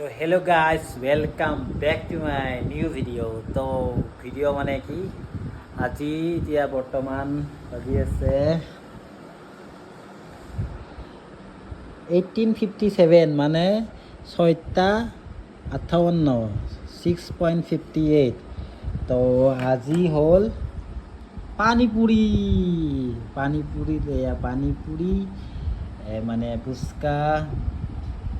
তো hello' guys welcome back to my new video' তো video' মানে কি আজি এতিয়া বৰ্তমান বাজি আছে 18:57 মানে 6:58 6:58 তো আজি হ'ল পানীপুৰি মানে ফুচকা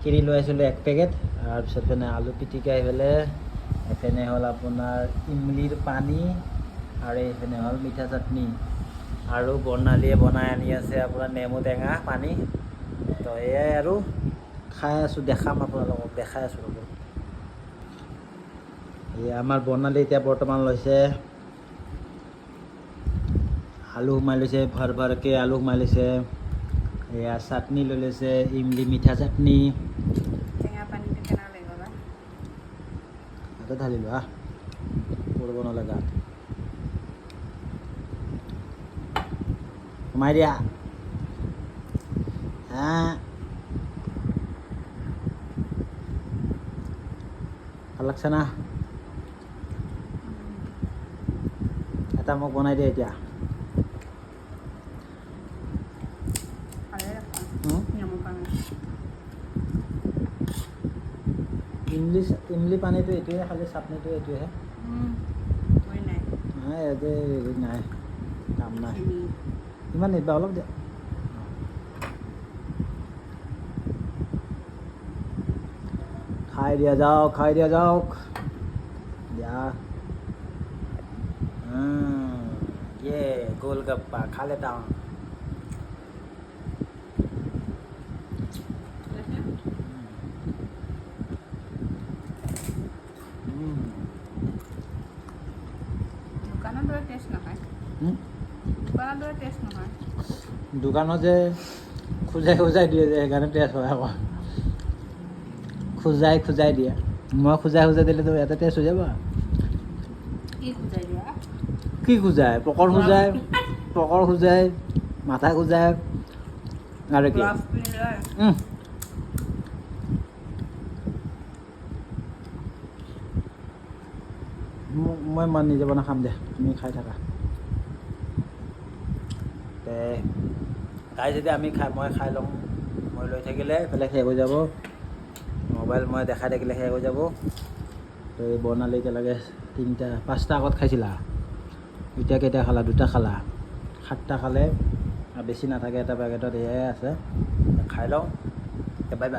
কিনি লৈ আছিলোঁ 1 পেকেট তাৰপিছত মানে আলু পিটিকা এফালে হ'ল আপোনাৰ ইমলিৰ পানী আৰু এইফালে হ'ল মিঠা চাটনি আৰু বৰ্ণালীয়ে বনাই আনি আছে আপোনাৰ নেমু টেঙা পানী তো এয়াই আৰু খাই আছোঁ দেখাম আপোনালোকক দেখাই আছোঁ ৰ'ব এই আমাৰ বৰ্ণালী এতিয়া বৰ্তমান লৈছে আলু সোমাই লৈছে ভৰকৈ আলু সোমাই লৈছে এয়া চাটনি লৈ লৈছে ইমলি মিঠা চাটনি টেঙা পানীটো কেনেকুৱা লাগিব বা হাতত ঢালি লোৱা পৰিব নালাগা সোমাই দিয়া ভাল লাগছে না এটা মোক বনাই দিয়া এতিয়া ইমলি পানীটো এইটোৱে খালি চাটনিটো এইটোহে নাই ইয়াতে নাই কাম নাই ইমান নিবা অলপ দিয়া খাই দিয়া যাওক দিয়া ये गोलगप्पा खा लेता हूँ দোকানৰ দৰে টেষ্ট নহয় দোকানত যে খোজাই দিয়ে যে সেইকাৰণে টেষ্ট হয় আকৌ খোজাই দিয়ে মই খোজাই দিলেতো ইয়াতে টেষ্ট হৈ যাব কি খোজাই পকৰ খোজাই মাথা খোজাই আৰু কি মই নিজে বনাই খাম দে তুমি খাই থাকা খাই যদি মই খাই লওঁ মই লৈ থাকিলে এইফালে শেষ হৈ যাব মোবাইল মই দেখাই থাকিলে শেষ হৈ যাব তো এই বনালে এতিয়ালৈকে 5টা আগত খাইছিলা এতিয়া কেইটা খালা 2টা খালা 7টা খালে আৰু বেছি নাথাকে এটা পেকেটত এয়াই আছে খাই লওঁ বাই বাই